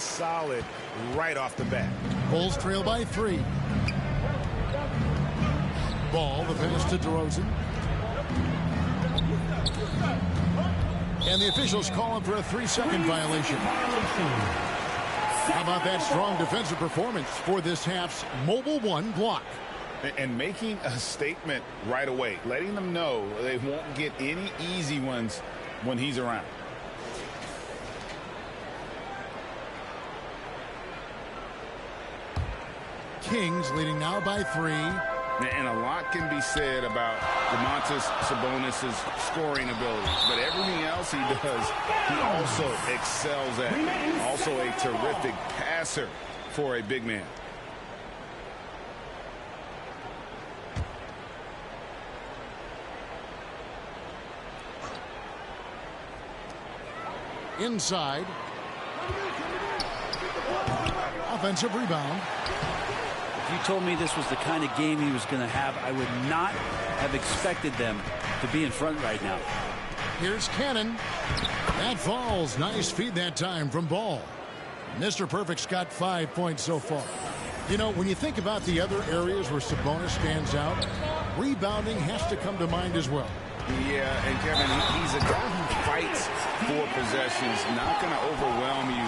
solid right off the bat. Bulls trail by 3. Ball, the pass to DeRozan. And the officials call him for a 3-second violation. How about that strong defensive performance for this half's Mobile One block? And making a statement right away, letting them know they won't get any easy ones when he's around. Kings leading now by 3. And a lot can be said about Domantas Sabonis' scoring ability. But everything else he does, he also excels at. Also a terrific passer for a big man. Inside. Offensive rebound. If you told me this was the kind of game he was going to have, I would not have expected them to be in front right now. Here's Cannon. That falls. Nice feed that time from Ball. Mr. Perfect's got 5 points so far. You know, when you think about the other areas where Sabonis stands out, rebounding has to come to mind as well. Yeah, and Kevin, he's a guy who fights for possessions, not going to overwhelm you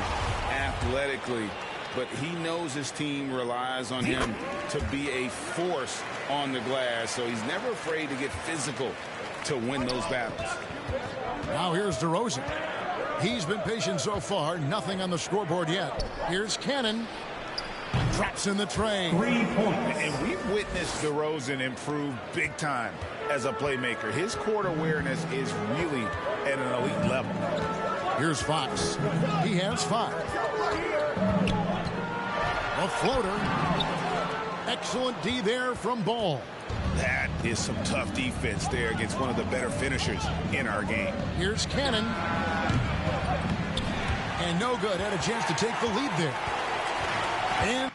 athletically. But he knows his team relies on him to be a force on the glass, so he's never afraid to get physical to win those battles. Now here's DeRozan. He's been patient so far. Nothing on the scoreboard yet. Here's Cannon. Drops in the tray. 3 points. And we've witnessed DeRozan improve big time as a playmaker. His court awareness is really at an elite level. Here's Fox. He has 5. A floater. Excellent D there from Ball. That is some tough defense there against one of the better finishers in our game. Here's Cannon. And no good. Had a chance to take the lead there. And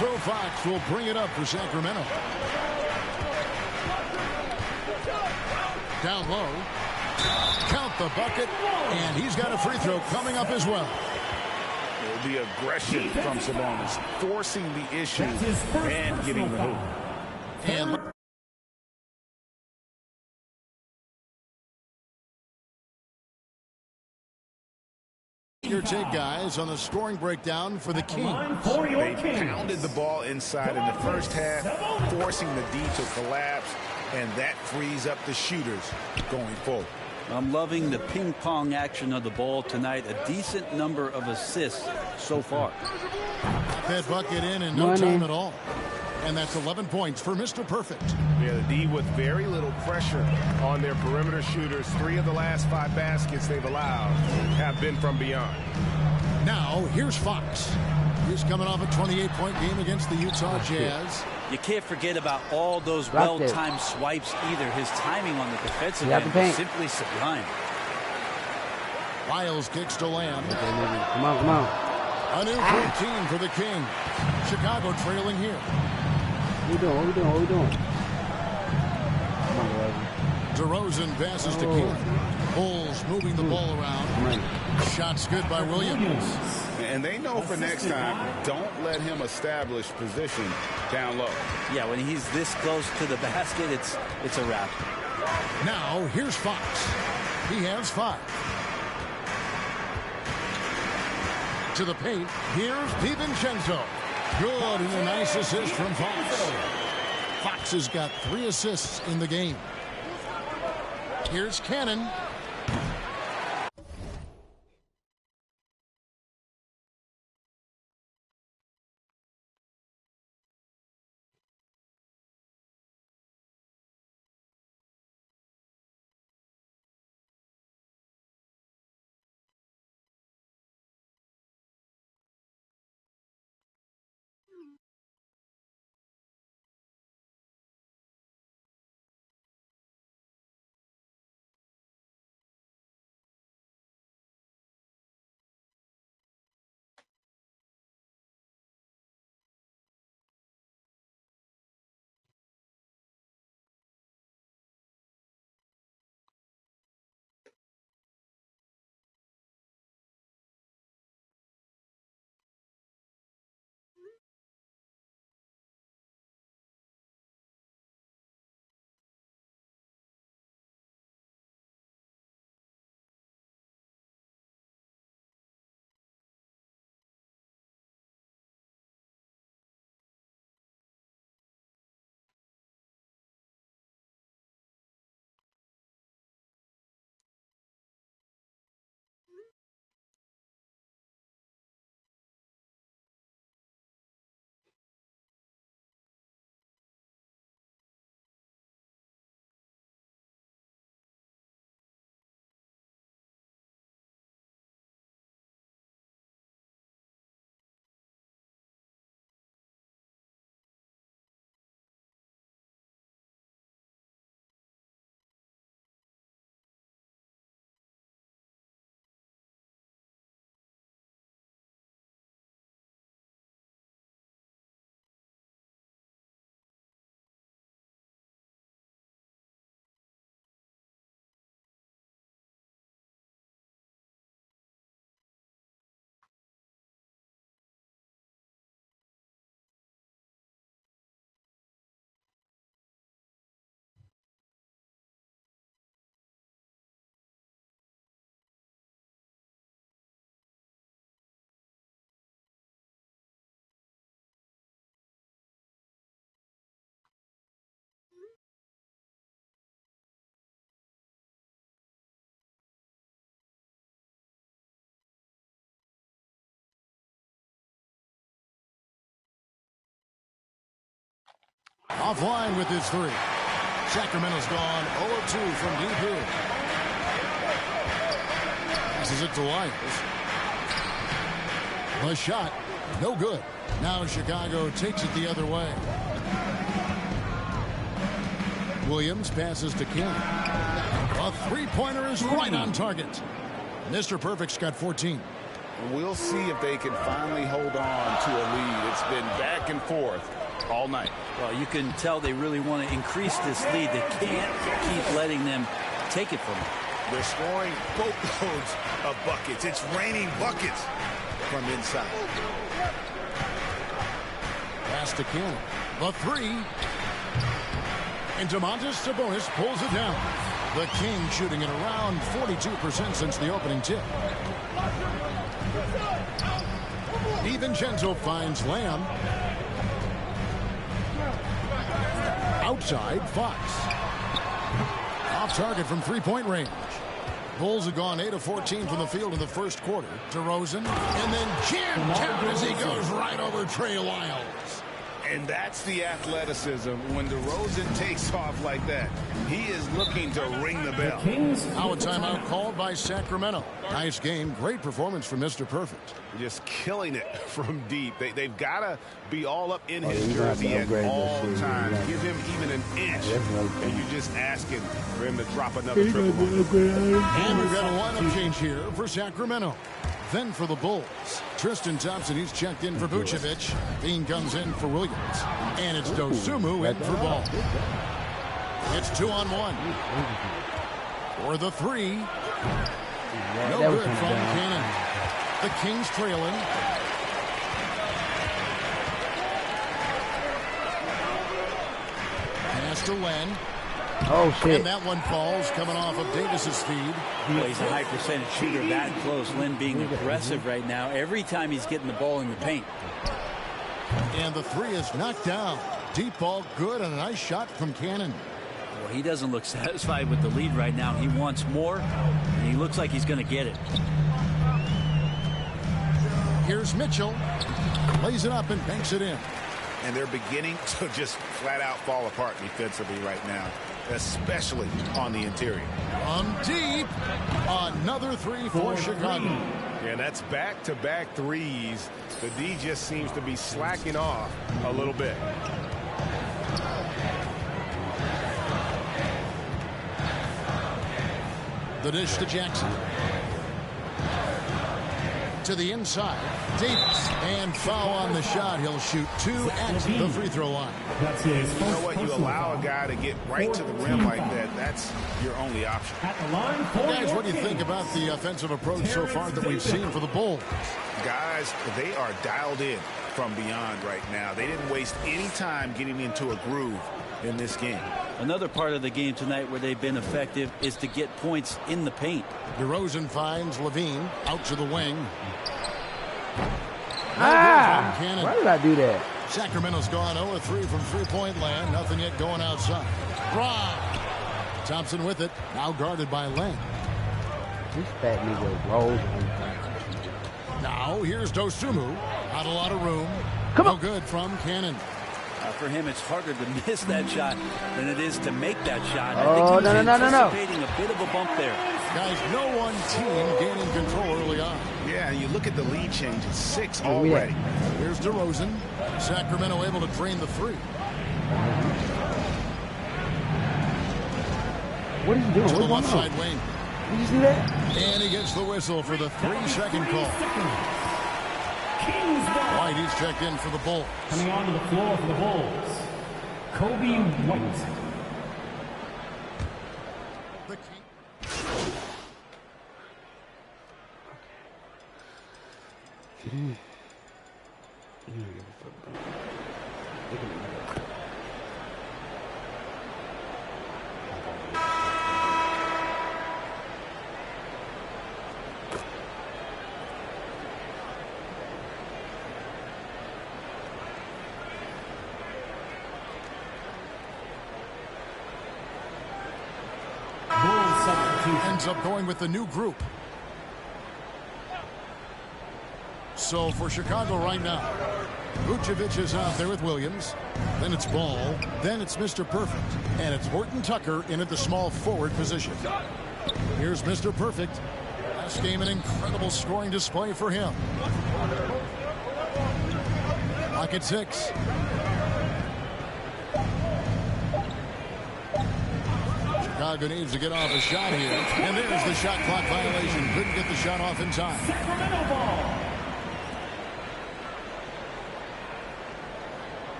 so Fox will bring it up for Sacramento. Down low. Count the bucket. And he's got a free throw coming up as well. The aggression from Sabonis, forcing the issue and getting the hoop. And your take, guys, on the scoring breakdown for the Kings. They pounded the ball inside in the first half, forcing the D to collapse, and that frees up the shooters going forward. I'm loving the ping pong action of the ball tonight. A decent number of assists so far. That bucket in no time at all. And that's 11 points for Mr. Perfect. Yeah, the D with very little pressure on their perimeter shooters. 3 of the last 5 baskets they've allowed have been from beyond. Now, here's Fox. He's coming off a 28-point game against the Utah Jazz. You can't forget about all those well-timed swipes either. His timing on the defensive end was simply sublime. Lyles kicks to Lamb. Come on, come on. A new 14 for the Kings. Chicago trailing here. What we doing? What we doing? What we doing? Come on, DeRozan passes to King. Bulls moving the ball around. Shots good by Williams. And they know for next time, don't let him establish position down low. Yeah, when he's this close to the basket, it's a wrap. Now, here's Fox. He has 5. To the paint, here's DiVincenzo. Good, and a nice assist from Fox. Fox has got 3 assists in the game. Here's Cannon. Offline with his 3. Sacramento's gone 0-2 from deep here. Passes it to Lyles. The shot, no good. Now Chicago takes it the other way. Williams passes to King. A 3-pointer is right on target. Mr. Perfect's got 14. We'll see if they can finally hold on to a lead. It's been back and forth all night. Well, you can tell they really want to increase this lead. They can't keep letting them take it from them. They're scoring boatloads of buckets. It's raining buckets from inside. Pass to King. The 3. And Domantas Sabonis pulls it down. The King shooting at around 42% since the opening tip. DiVincenzo finds Lamb. Outside, Fox. Off target from 3-point range. Bulls have gone 8 of 14 from the field in the first quarter. DeRozan, and then jammed down as he goes right over Trey Lyles. And that's the athleticism when DeRozan takes off like that. He is looking to ring the bell. Now a timeout called by Sacramento. Nice game. Great performance from Mr. Perfect. Just killing it from deep. They've got to be all up in his jersey at all times. Give him even an inch. And you're just asking for him to drop another triple. And we've got a lineup change here for Sacramento. Then for the Bulls, Tristan Thompson, he's checked in for Vucevic. Dean comes in for Williams. And it's Dosunmu in for Ball. It's 2-on-1. For the three. No good from Cannon. The Kings trailing. Pass to Len. Oh, shit. And that one falls, coming off of Davis's feed. Well, he's a high percentage shooter that close. Lynn being aggressive right now every time he's getting the ball in the paint. And the three is knocked down. Deep ball good, and a nice shot from Cannon. Well, he doesn't look satisfied with the lead right now. He wants more, and he looks like he's going to get it. Here's Mitchell. Lays it up and banks it in. And they're beginning to just flat out fall apart defensively right now, especially on the interior. On deep. Another three for Chicago. And that's back-to-back threes. The D just seems to be slacking off a little bit. The dish to Jackson. To the inside. Davis. And foul on the shot. He'll shoot 2 at the free throw line. You know what? You allow a guy to get right to the rim like that. That's your only option. Guys, what do you think about the offensive approach so far that we've seen for the Bulls? Guys, they are dialed in from beyond right now. They didn't waste any time getting into a groove in this game. Another part of the game tonight where they've been effective is to get points in the paint. DeRozan finds Levine out to the wing. Why did I do that? Sacramento's gone 0-3 from three-point land. Nothing yet going outside. Rob. Thompson with it. Now guarded by Len. This fat nigga rolls. Now here's Dosunmu. Not a lot of room. Come on. No good from Cannon. For him, it's harder to miss that shot than it is to make that shot. Oh, I think he's no. anticipating a bit of a bump there. Guys, no one team gaining control early on. Yeah, you look at the lead change. It's 6 already. Here's DeRozan. Sacramento able to drain the three. What is he doing? To the left side wing. Did you see that? And he gets the whistle for the 3-second call. White, he's checked in for the Bulls. Coming onto the floor for the Bulls, Kobe White. The ends up going with the new group. So for Chicago right now, Vucevic is out there with Williams. Then it's Ball. Then it's Mr. Perfect. And it's Horton Tucker in at the small forward position. Here's Mr. Perfect. Last game, an incredible scoring display for him. Clock at 6. Chicago needs to get off a shot here. And there's the shot clock violation. Couldn't get the shot off in time. Sacramento ball.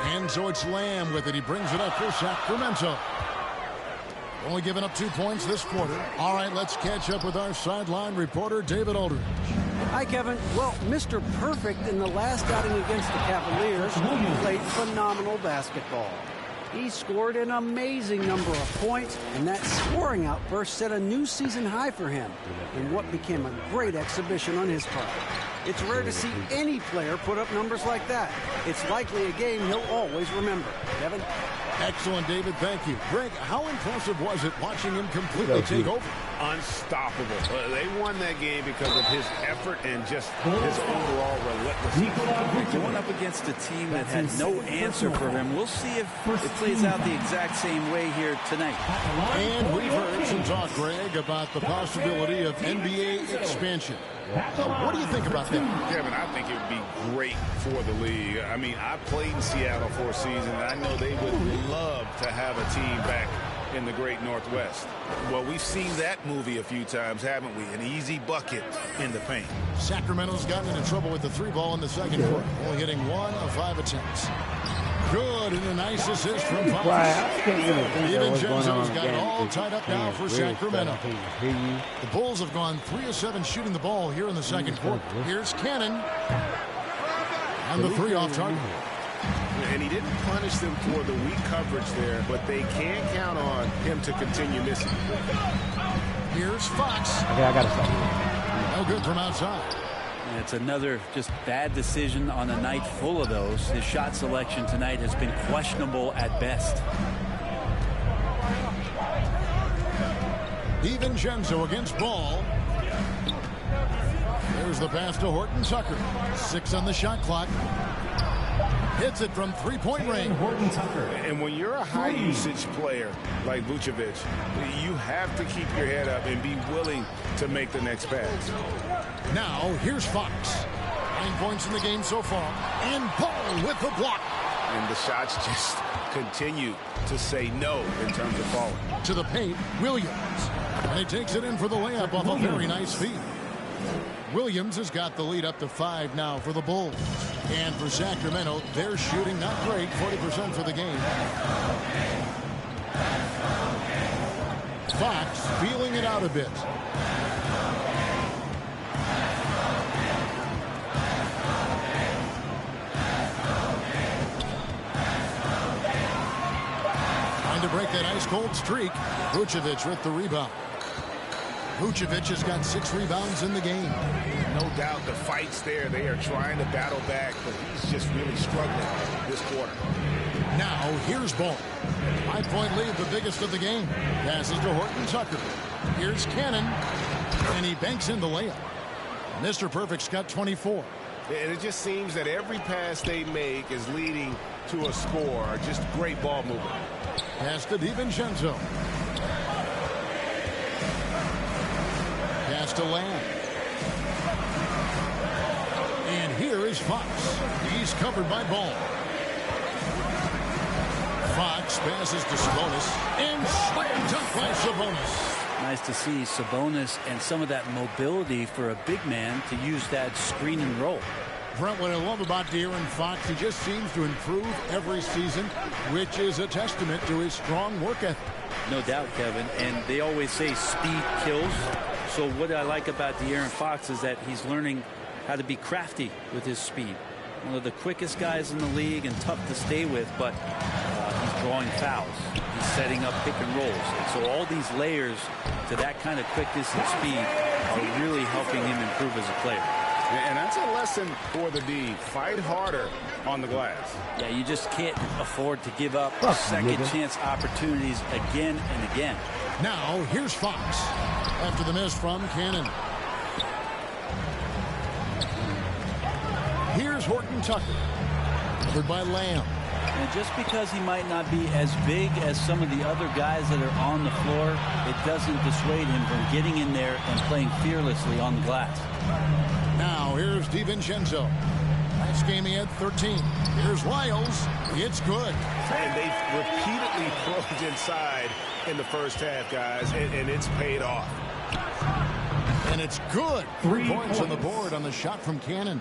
And so it's Lamb with it. He brings it up for Sacramento. Only giving up 2 points this quarter. All right, let's catch up with our sideline reporter, David Aldridge. Hi, Kevin. Well, Mr. Perfect in the last outing against the Cavaliers played phenomenal basketball. He scored an amazing number of points, and that scoring outburst set a new season high for him in what became a great exhibition on his part. It's rare to see any player put up numbers like that. It's likely a game he'll always remember. Kevin? Excellent, David. Thank you. Greg, how impressive was it watching him completely take over? Unstoppable. They won that game because of his effort and just his overall relentlessness. Going up against a team that had no answer for him. We'll see if it plays out the exact same way here tonight. And we've heard some talk, Greg, about the possibility of NBA expansion. What do you think about that? Kevin, I think it would be great for the league. I mean, I played in Seattle for a season, and I know they would love to have a team back in the great Northwest. Well, we've seen that movie a few times, haven't we? An easy bucket in the paint. Sacramento's gotten into trouble with the 3-ball in the second quarter, only hitting 1 of 5 attempts. Good, and a nice assist from Fox. DiVincenzo's got it all tied up now for Sacramento. The Bulls have gone 3 of 7 shooting the ball here in the second quarter. Here's Cannon. And the 3 off target. And he didn't punish them for the weak coverage there, but they can't count on him to continue missing. Here's Fox. Okay, I got to stop. No good from outside. It's another just bad decision on a night full of those. His shot selection tonight has been questionable at best. DiVincenzo against Ball. There's the pass to Horton Tucker. 6 on the shot clock. Hits it from 3-point range. And when you're a high-usage player like Vucevic, you have to keep your head up and be willing to make the next pass. Now, here's Fox. 9 points in the game so far. And Ball with the block. And the shots just continue to say no in terms of falling. To the paint, Williams. And he takes it in for the layup off a very nice feed. Williams has got the lead up to 5 now for the Bulls. And for Sacramento, they're shooting not great, 40% for the game. Fox feeling it out a bit. Trying to break that ice-cold streak. Vucevic with the rebound. Vucevic has got 6 rebounds in the game. No doubt the fight's there. They are trying to battle back, but he's just really struggling this quarter. Now, here's Ball. 5-point lead, the biggest of the game. Passes to Horton Tucker. Here's Cannon. And he banks in the layup. Mr. Perfect's got 24. And it just seems that every pass they make is leading to a score. Just great ball movement. Pass to DiVincenzo. Pass to Lamb. And here is Fox. He's covered by Ball. Fox passes to Sabonis. And slam dunk by Sabonis. Nice to see Sabonis and some of that mobility for a big man to use that screen and roll. Brent, what I love about De'Aaron Fox, he just seems to improve every season, which is a testament to his strong work ethic. No doubt, Kevin. And they always say speed kills. So what I like about De'Aaron Fox is that he's learning how to be crafty with his speed. One of the quickest guys in the league and tough to stay with, but he's drawing fouls. He's setting up pick and rolls. And so all these layers to that kind of quickness and speed are really helping him improve as a player. And that's a lesson for the D. Fight harder on the glass. Yeah, you just can't afford to give up second chance opportunities again and again. Now, here's Fox. After the miss from Cannon. Here's Horton Tucker. Covered by Lamb. And just because he might not be as big as some of the other guys that are on the floor, it doesn't dissuade him from getting in there and playing fearlessly on the glass. Now, here's DiVincenzo. Last game he had 13. Here's Lyles. It's good. And they've repeatedly probed inside in the first half, guys, and it's paid off. And it's good. 3 points on the board on the shot from Cannon.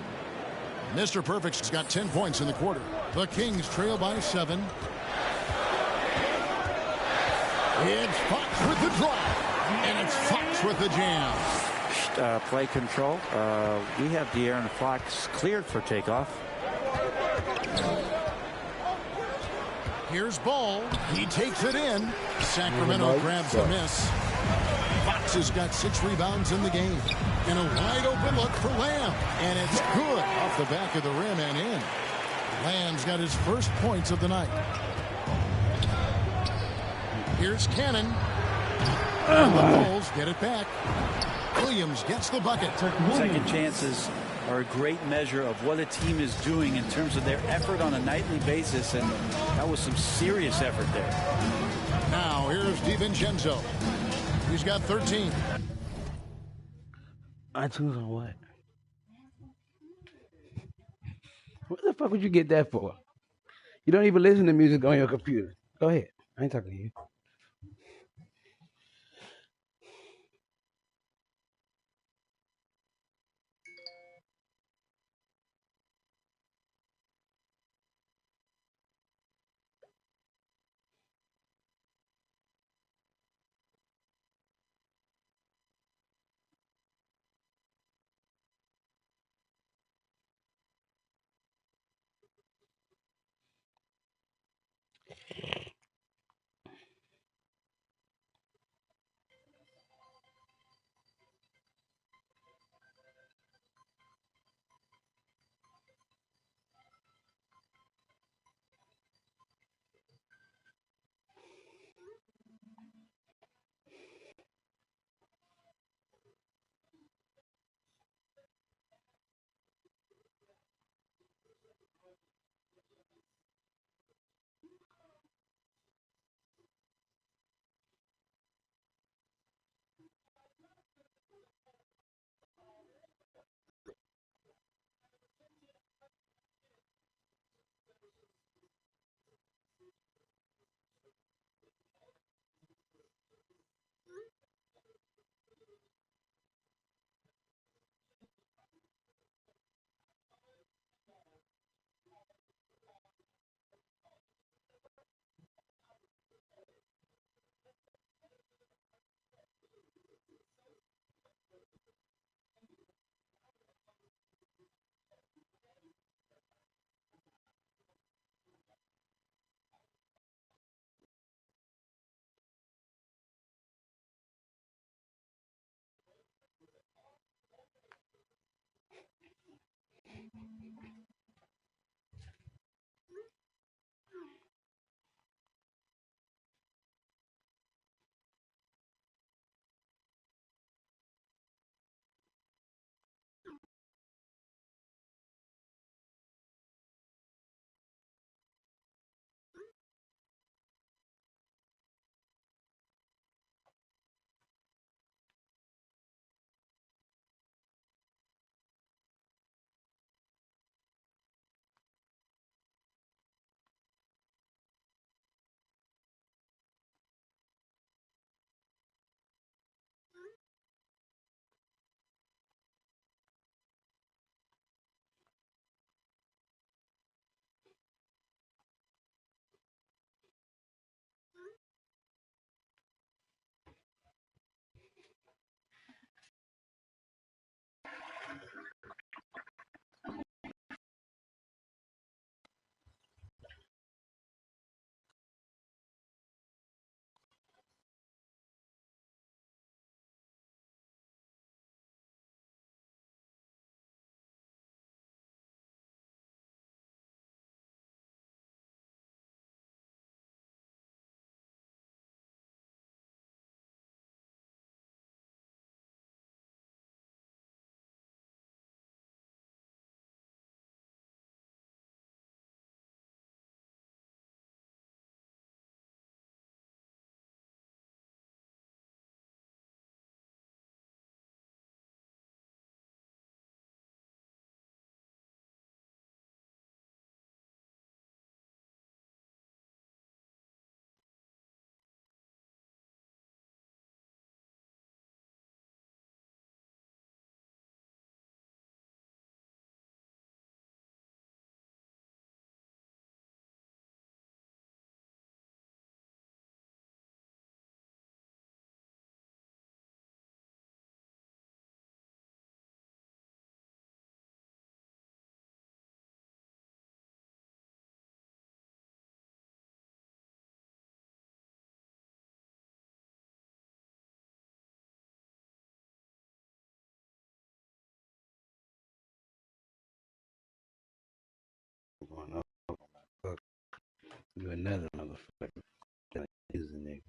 Mr. Perfect's got 10 points in the quarter. The Kings trail by 7. It's Fox with the drive. And it's Fox with the jam. Play control. We have De'Aaron Fox cleared for takeoff. Here's Ball. He takes it in. Sacramento grabs the miss. Fox has got 6 rebounds in the game. And a wide open look for Lamb. And it's good off the back of the rim and in. Lamb's got his first points of the night. Here's Cannon. And the Bulls get it back. Williams gets the bucket. Second chances are a great measure of what a team is doing in terms of their effort on a nightly basis, and that was some serious effort there. Now here's DiVincenzo. He's got 13. iTunes on what? What the fuck would you get that for? You don't even listen to music on your computer. Go ahead. I ain't talking to you. You another motherfucker. He's a nigga.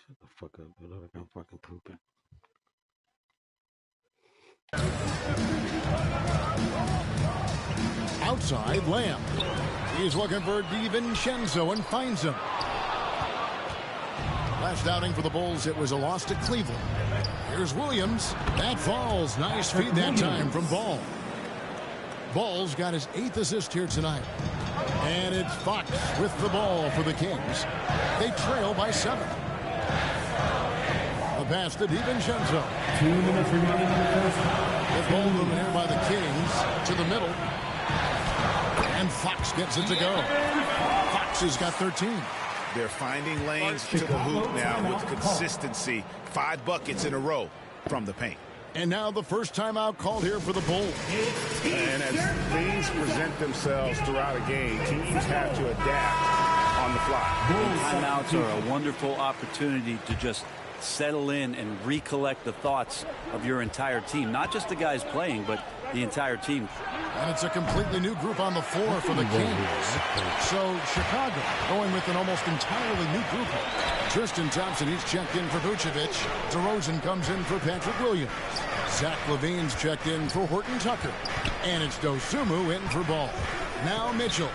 Shut the fuck up. It look like I'm fucking pooping. Outside, Lamb. He's looking for DiVincenzo and finds him. Last outing for the Bulls, it was a loss to Cleveland. Here's Williams. That falls. Nice feed that time from Ball. Ball's got his 8th assist here tonight. And it's Fox with the ball for the Kings. They trail by 7. A pass to DiVincenzo. 2 minutes remaining in the first. The ball moving here by the Kings to the middle. And Fox gets it to go. Fox has got 13. They're finding lanes to the hoop now with consistency. 5 buckets in a row from the paint. And now the first timeout called here for the Bulls. And as things present themselves throughout a game, teams have to adapt on the fly. Timeouts are a wonderful opportunity to just settle in and recollect the thoughts of your entire team. Not just the guys playing, but the entire team. And it's a completely new group on the floor for the Kings. So Chicago going with an almost entirely new group. Tristan Thompson, he's checked in for Vucevic. DeRozan comes in for Patrick Williams. Zach LaVine's checked in for Horton Tucker. And it's Dosunmu in for Ball. Now Mitchell.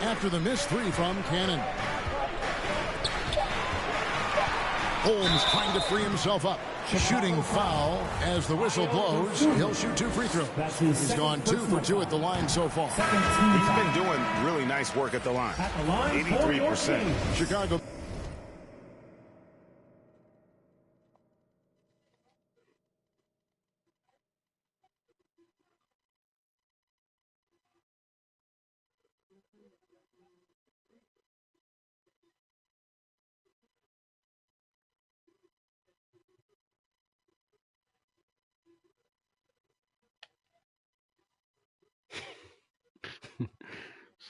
After the missed three from Cannon. Holmes trying to free himself up. Shooting foul as the whistle blows. He'll shoot 2 free throws. He's gone 2 for 2 at the line so far. He's been doing really nice work at the line. 83%. Chicago.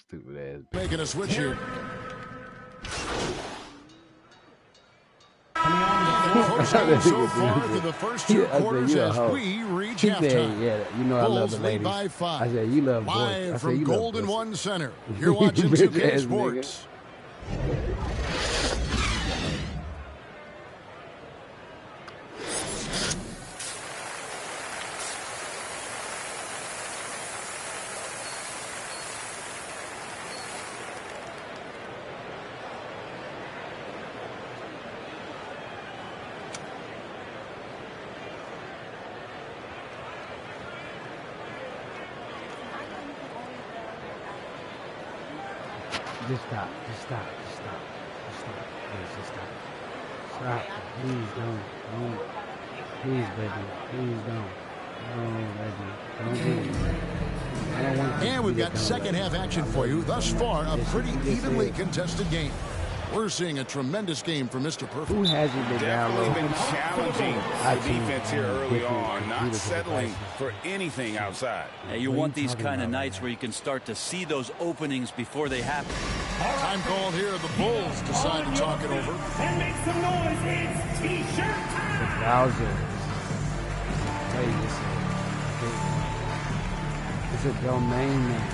Stupid ass. Making a switch here. So far through the first 2 quarters as we reach halftime. Yeah, you know I love the Bulls ladies. lead by 5. I said you love boys. I Live said from you love Golden boys. One Center. You're watching 2K Sports. Just stop. Just stop. Just stop. Just stop. Please, just stop. Stop. Please don't. Don't. Please, baby. Please don't. No, baby. Don't do it. I don't want to And we've got second half action for you. Thus far, a pretty evenly contested game. We're seeing a tremendous game from Mr. Perfect. Who hasn't been down low? Definitely been challenging the defense here early on, not settling for anything outside. Yeah, you want these kind of nights where you can start to see those openings before they happen. Time called here. The Bulls decide to talk it over. And make some noise. It's T-shirt time. Bowser. Hey, it's a domain name.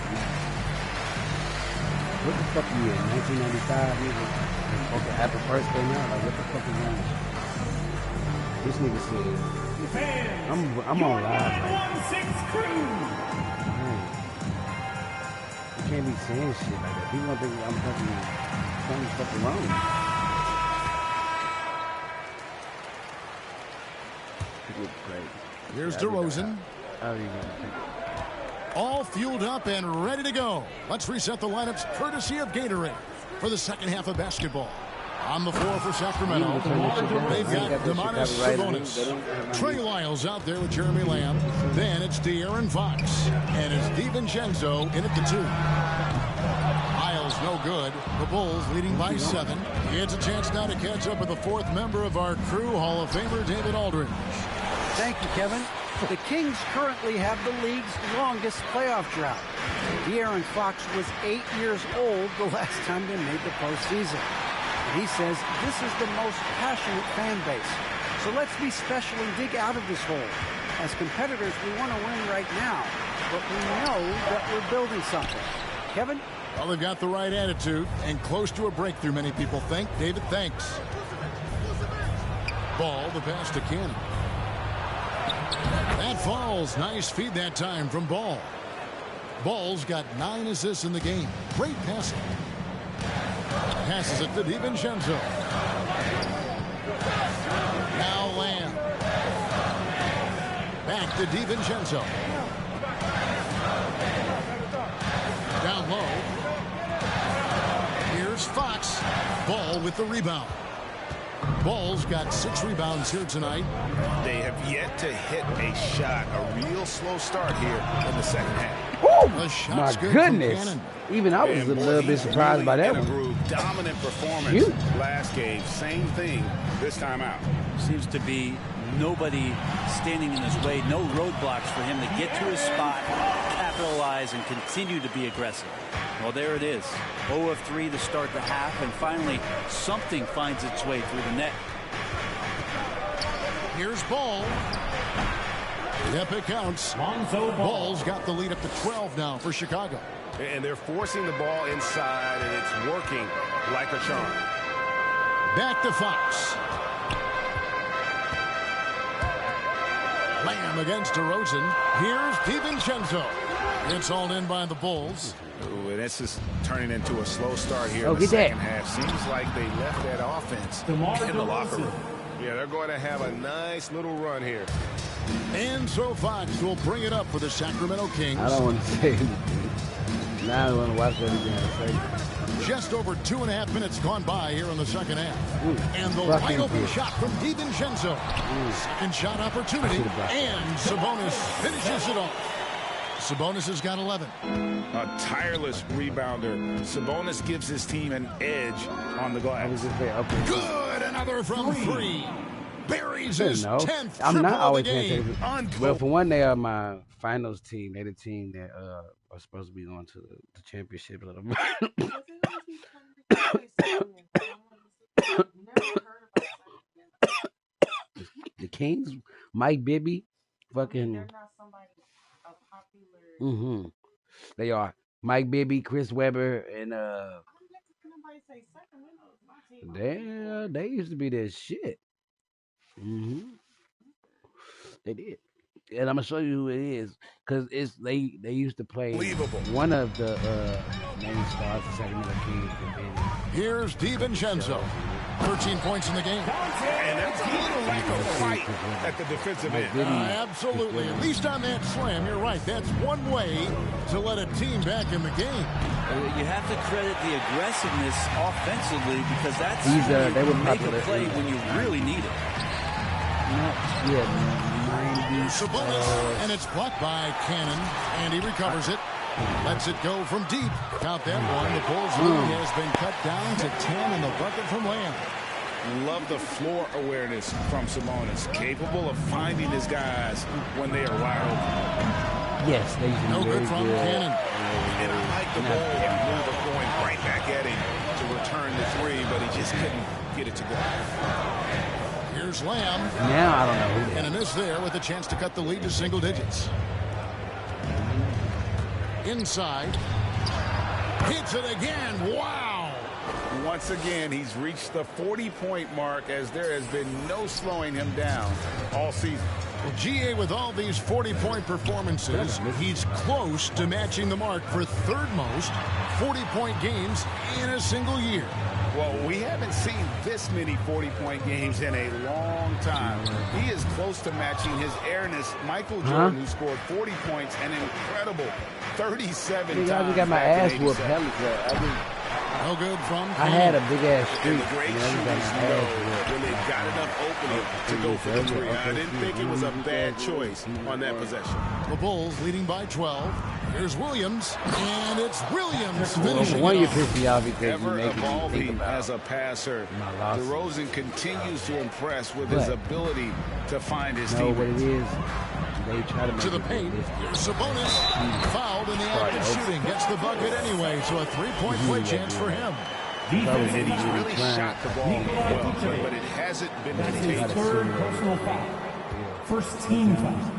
What the fuck are you in? 1995? Okay, Apple first came out. Like, what the fuck is wrong? This nigga said, I'm on live right now. You can't be saying shit like that. People don't think I'm fucking something fucking wrong. Great. Here's DeRozan. How are you going? All fueled up and ready to go. Let's reset the lineups courtesy of Gatorade for the second half of basketball. On the floor for Sacramento, they've got Domantas Sabonis. Trey Lyles out there with Jeremy Lamb. Then it's De'Aaron Fox. And it's DiVincenzo in at the 2. Lyles no good. The Bulls leading by 7. It's a chance now to catch up with the 4th member of our crew, Hall of Famer David Aldridge. Thank you, Kevin. The Kings currently have the league's longest playoff drought. De'Aaron Fox was 8 years old the last time they made the postseason. And he says this is the most passionate fan base. So let's be special and dig out of this hole. As competitors, we want to win right now, but we know that we're building something. Kevin? Well, they've got the right attitude and close to a breakthrough, many people think. David, thanks. Ball, the pass to Cannon. That falls. Nice feed that time from Ball. Ball's got 9 assists in the game. Great passing. Passes it to DiVincenzo. Now Lamb. Back to DiVincenzo. Down low. Here's Fox. Ball with the rebound. Ball's got 6 rebounds here tonight. They have yet to hit a shot. A real slow start here in the second half. My goodness. Even I was a little bit surprised by that one. Dominant performance last game. Same thing this time out. Seems to be nobody standing in his way. No roadblocks for him to get to his spot, capitalize, and continue to be aggressive. Well, there it is. 0 of 3 to start the half, and finally something finds its way through the net. Here's Ball. Yep, it counts. Ball's got the lead up to 12 now for Chicago. And they're forcing the ball inside, and it's working like a charm. Back to Fox. Lamb against DeRozan. Here's DiVincenzo. It's hauled in by the Bulls. Ooh, and this is turning into a slow start here in the get that. second half. Seems like they left that offense in the locker room. Yeah, they're going to have a nice little run here. And so Fox will bring it up for the Sacramento Kings. I don't want to say anything. Now I want to watch everything I say. Just over 2.5 minutes gone by here in the second half. And the Fucking wide open good. shot from DiVincenzo. Second shot opportunity. And Sabonis finishes it off. Sabonis has got 11. A tireless rebounder. Sabonis gives his team an edge on the glass. Good. Another from three. Buries his 10th I'm triple not of always the going to game. take it. Well, for one, they are my finals team. They're the team that are supposed to be going to the championship a little bit. The Kings, Mike Bibby, fucking. They are Mike Bibby, Chris Webber, and they used to be their shit. They did. And I'm gonna show you who it is, because they used to play one of the main stars of Sacramento Kings. Here's DiVincenzo. 13 points in the game. And that's a little lack of fight at the defensive end. Absolutely. At least on that slam, you're right. That's one way to let a team back in the game. You have to credit the aggressiveness offensively, because that's They were make popular a play when you really need it. Sabonis, and it's blocked by Cannon, and he recovers it. Lets it go from deep. Count that one. The Bulls lead has been cut down to 10 in the bucket from Lamb. Love the floor awareness from Sabonis. Capable of finding his guys when they are wide open. Yes, they No good from Cannon. And I like the ball move of going right back at him to return the three, but he just couldn't get it to go. Here's Lamb. Now I don't know who. And a miss there with a chance to cut the lead to single digits. Inside. Hits it again. Wow. Once again, he's reached the 40-point mark, as there has been no slowing him down all season. Well, GA, with all these 40-point performances, he's close to matching the mark for third most 40-point games in a single year. Well, we haven't seen this many 40-point games in a long time. He is close to matching his airness, Michael Jordan, who scored 40 points, an incredible 37 times. I just got my ass whooped. No good from I had a big ass streak. And the great shooters know when they got enough opening to go for the three. I didn't think it was a bad choice on that possession. The Bulls leading by 12. Here's Williams, and it's Williams finishing One, you it piss off. me off because you Ever make me think evolving about as a passer, my losses. DeRozan continues to impress with his ability to find his know what it teammates. is. They try to make To the it paint, this. here's Sabonis. Fouled in the act of shooting. Gets the bucket anyway, so a three-point play chance for him. Defense. And he's really shot the ball well, but it hasn't been That's his contagious. third personal foul. First team foul.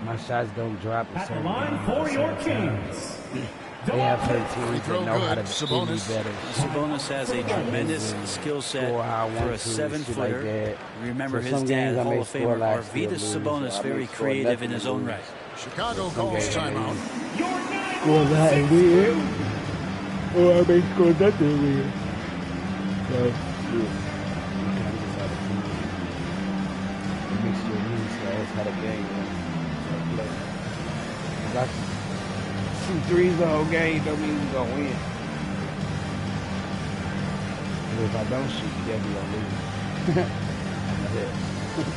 My shots don't drop At the line for your Kings. They have Double 13 throw that know how to good. do Sabonis. better. Sabonis has a tremendous skill set Score how I for a want to, shit 7-footer. like that. Remember So his some dad, games I Hall may of score Famer like Arvydas still lose. Sabonis, I may very score creative nothing in his to own lose. right. Chicago calls timeout. Well, that is or I may score nothing with. So, it makes you lose, so that's how the game goes. If I shoot threes the whole game, don't mean we're going to win. But if I don't shoot, you definitely going to lose. That's it.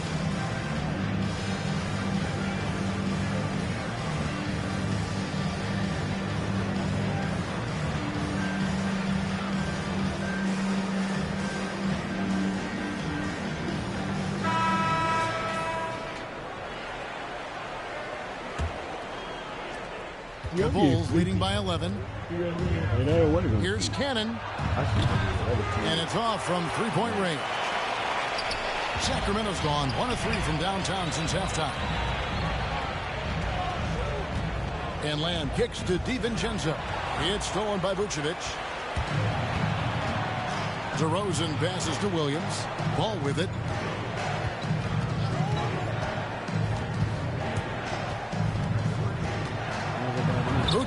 The Bulls leading by 11. Here's Cannon. And it's off from three-point range. Sacramento's gone 1 of 3 from downtown since halftime. And Lamb kicks to DiVincenzo. It's stolen by Vucevic. DeRozan passes to Williams. Ball with it.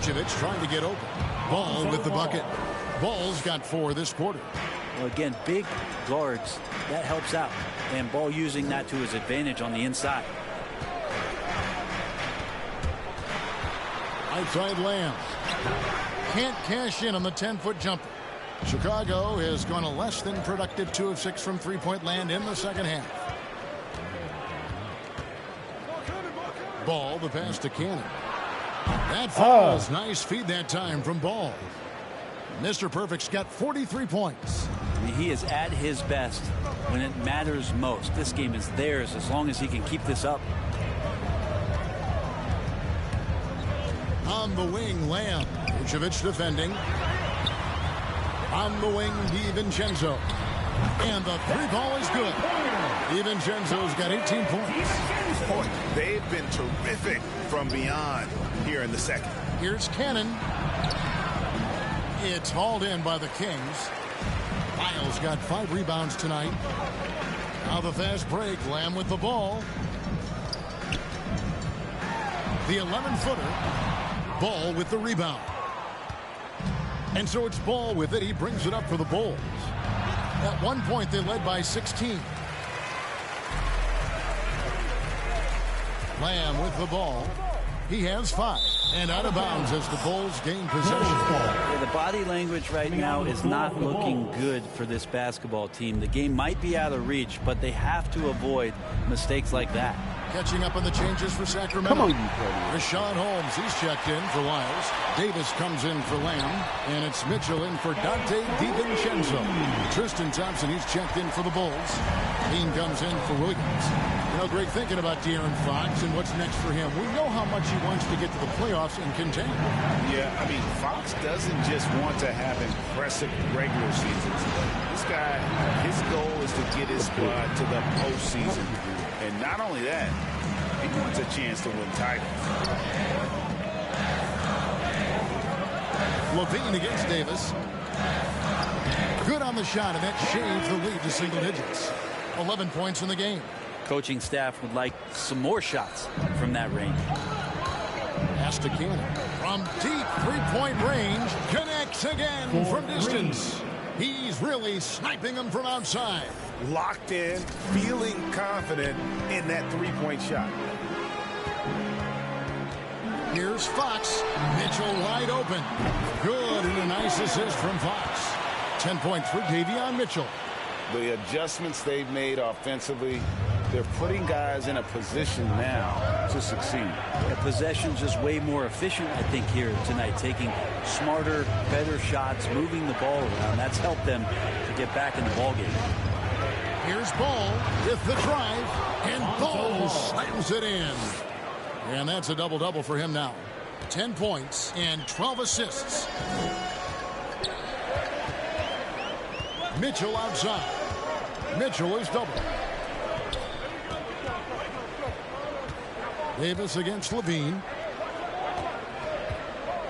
Vucevic trying to get open. Ball with the bucket. Ball's got 4 this quarter. Well, again, big guards, that helps out. And Ball using that to his advantage on the inside. Outside Lamb. Can't cash in on the 10-foot jumper. Chicago has gone a less than productive 2 of 6 from three-point land in the second half. Ball, the pass to Cannon. That falls. Nice feed that time from Ball. Mr. Perfect's got 43 points. I mean, he is at his best when it matters most. This game is theirs as long as he can keep this up. On the wing, Lamb. Vucevic defending. On the wing, DiVincenzo. And the 3-ball is good. DiVincenzo's got 18 points. They've been terrific from beyond here in the second. Here's Cannon. It's hauled in by the Kings. Lyles got 5 rebounds tonight. Now the fast break. Lamb with the ball. The 11-footer. Ball with the rebound. And so it's Ball with it. He brings it up for the Bulls. At one point, they led by 16. Lamb with the ball. He has 5. And out of bounds as the Bulls gain possession. Yeah, the body language right now is not looking good for this basketball team. The game might be out of reach, but they have to avoid mistakes like that. Catching up on the changes for Sacramento. Come on, you Cody. Rashawn Holmes, he's checked in for Lyles. Davis comes in for Lamb. And it's Mitchell in for Dante DiVincenzo. Tristan Thompson, he's checked in for the Bulls. Dean comes in for Williams. You know, Greg, thinking about De'Aaron Fox and what's next for him. We know how much he wants to get to the playoffs and contend. Yeah, I mean, Fox doesn't just want to have impressive regular seasons. This guy, his goal is to get his squad to the postseason. And not only that, he wants a chance to win titles. Levine against Davis. Good on the shot, and that shaves the lead to single digits. 11 points in the game. Coaching staff would like some more shots from that range. Pass to Cannon. From deep three-point range, connects again from distance. He's really sniping them from outside. Locked in, feeling confident in that three-point shot. Here's Fox. Mitchell wide open. Good, and a nice assist from Fox. 10 points for Davion Mitchell. The adjustments they've made offensively, they're putting guys in a position now to succeed. The possession's just way more efficient, I think, here tonight. Taking smarter, better shots, moving the ball around. That's helped them to get back in the ballgame. Here's Ball with the drive, and Ball slams it in. And that's a double-double for him now. 10 points and 12 assists. Mitchell outside. Mitchell is double. Davis against Levine.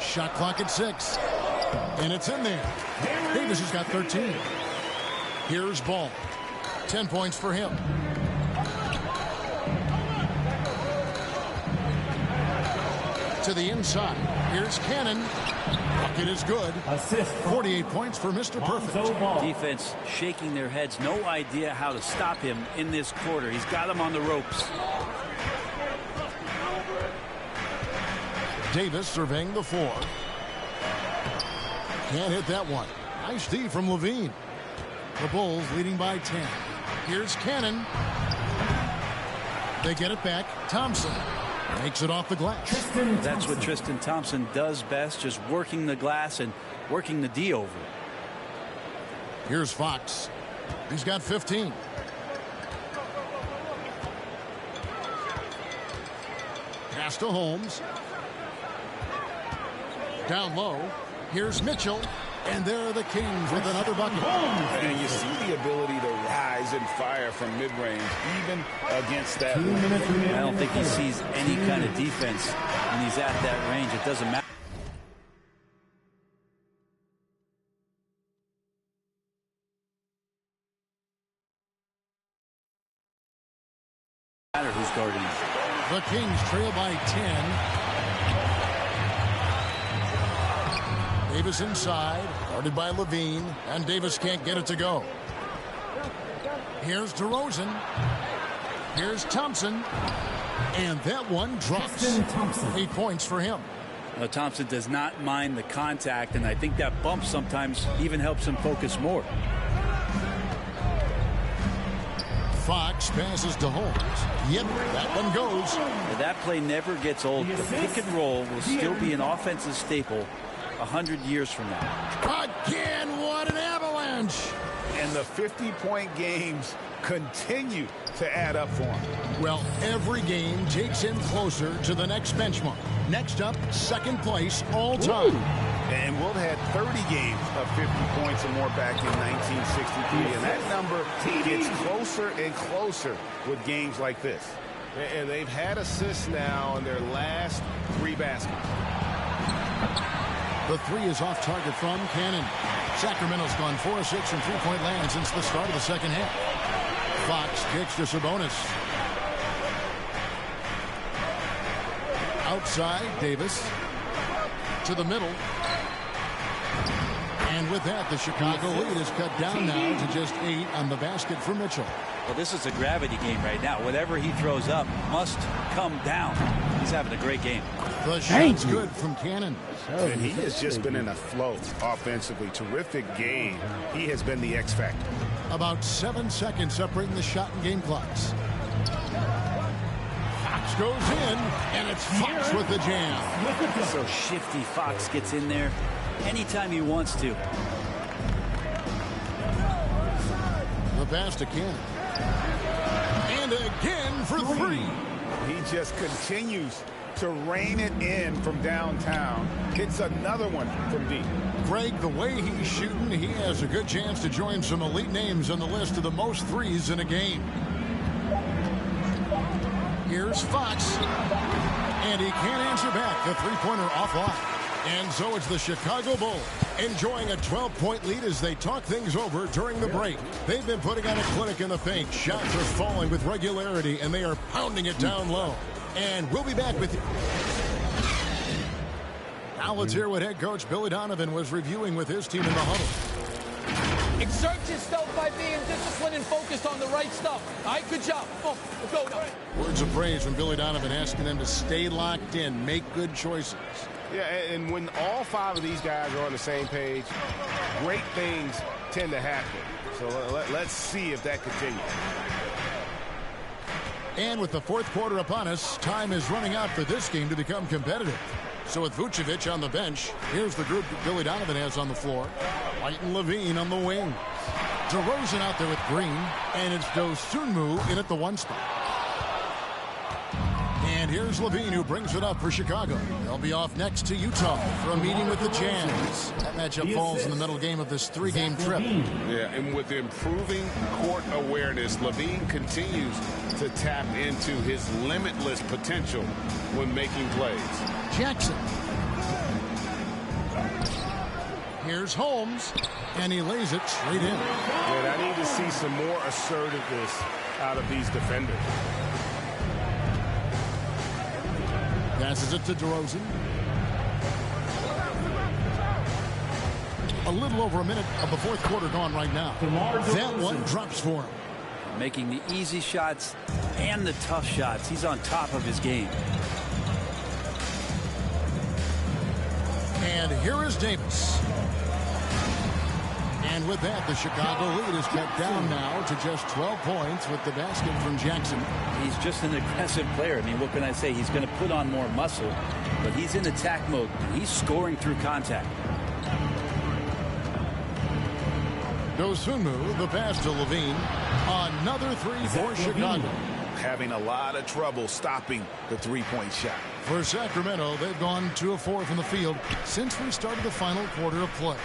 Shot clock at 6. And it's in there. Davis has got 13. Here's Ball. 10 points for him. To the inside. Here's Cannon. Bucket is good. Assist. 48 points for Mr. Perfect. Defense shaking their heads. No idea how to stop him in this quarter. He's got him on the ropes. Davis surveying the 4. Can't hit that one. Nice D from Levine. The Bulls leading by 10. Here's Cannon. They get it back. Thompson makes it off the glass. That's what Tristan Thompson does best, just working the glass and working the D over. Here's Fox. He's got 15. Pass to Holmes. Down low. Here's Mitchell. And there are the Kings with another bucket. And you see the ability to rise and fire from mid-range, even against that range. I don't think he sees any kind of defense when he's at that range. It doesn't matter. Who's guarding him. The Kings trail by 10. Davis inside, guarded by Levine, and Davis can't get it to go. Here's DeRozan. Here's Thompson. And that one drops. 8 points for him. Thompson does not mind the contact, and I think that bump sometimes even helps him focus more. Fox passes to Holmes. Yep, that one goes. Well, that play never gets old. The pick and roll will still be an offensive staple 100 years from now. Again, what an avalanche. And the 50-point games continue to add up for him. Well, every game takes him closer to the next benchmark. Next up, second place all time. And Wilt had 30 games of 50 points or more back in 1963. And that number gets closer and closer with games like this. And they've had assists now in their last 3 baskets. The 3 is off target from Cannon. Sacramento's gone 4 of 6 from three-point land since the start of the second half. Fox kicks to Sabonis. Outside, Davis. To the middle. And with that, the Chicago lead is cut down now to just 8 on the basket for Mitchell. Well, this is a gravity game right now. Whatever he throws up must come down. He's having a great game. The shot's good from Cannon. And he has just been in a flow offensively. Terrific game. He has been the X factor. About 7 seconds separating the shot and game clocks. Fox goes in, and it's Fox with the jam. So shifty. Fox gets in there anytime he wants to. The pass to Cannon. And again for 3. He just continues to rein it in from downtown. Hits another one from deep. Greg, the way he's shooting, he has a good chance to join some elite names on the list of the most threes in a game. Here's Fox. And he can't answer back. The three-pointer offline. And so it's the Chicago Bulls enjoying a 12-point lead as they talk things over during the break. They've been putting on a clinic in the paint. Shots are falling with regularity, and they are pounding it down low. And we'll be back with you. Now let's hear what head coach Billy Donovan was reviewing with his team in the huddle. Exert yourself by being disciplined and focused on the right stuff. All right, good job. Oh, go now. Words of praise from Billy Donovan asking them to stay locked in, make good choices. Yeah, and when all 5 of these guys are on the same page, great things tend to happen. So let's see if that continues. And with the fourth quarter upon us, time is running out for this game to become competitive. So with Vucevic on the bench, here's the group that Billy Donovan has on the floor. White and Levine on the wing. DeRozan out there with Green, and it's Dosunmu in at the 1 spot. And here's Levine, who brings it up for Chicago. They'll be off next to Utah for a meeting with the Jazz. That matchup falls in the middle game of this 3-game trip. Yeah, and with improving court awareness, Levine continues to tap into his limitless potential when making plays. Jackson. Here's Holmes, and he lays it straight in. And I need to see some more assertiveness out of these defenders. Passes it to DeRozan. A little over a minute of the fourth quarter gone right now. That one drops for him. Making the easy shots and the tough shots. He's on top of his game. And here is Davis. And with that, the Chicago lead is cut down now to just 12 points with the basket from Jackson. He's just an aggressive player. I mean, what can I say? He's going to put on more muscle, but he's in attack mode. He's scoring through contact. Dosunmu, the pass to Levine. Another 3 for Chicago. Having a lot of trouble stopping the three-point shot. For Sacramento, they've gone 2 of 4 from the field since we started the final quarter of play.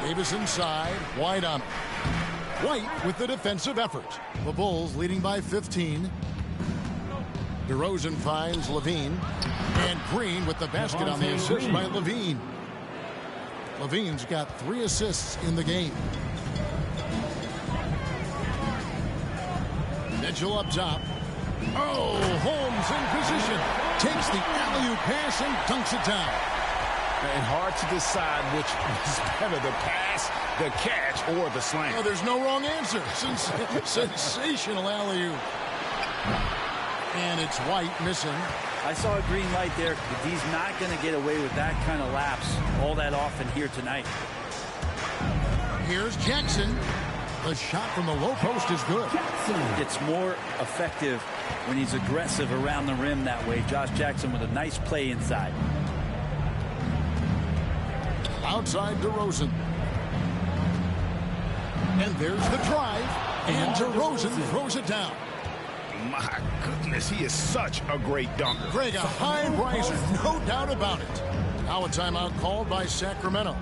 Davis inside, White on him. White with the defensive effort. The Bulls leading by 15. DeRozan finds Levine. And Green with the basket on the assist by Levine. Levine's got 3 assists in the game. Mitchell up top. Oh, Holmes in position. Takes the alley-oop pass and dunks it down. And hard to decide which is better, the pass, the catch, or the slam. Oh, there's no wrong answer. Sensational alley-oop. And it's White missing. I saw a green light there, but he's not going to get away with that kind of lapse all that often here tonight. Here's Jackson. The shot from the low post is good. It's more effective when he's aggressive around the rim that way. Josh Jackson with a nice play inside. Outside DeRozan. And there's the drive. And DeRozan throws it down. My goodness, he is such a great dunker. Greg, a high riser, no doubt about it. Now a timeout called by Sacramento.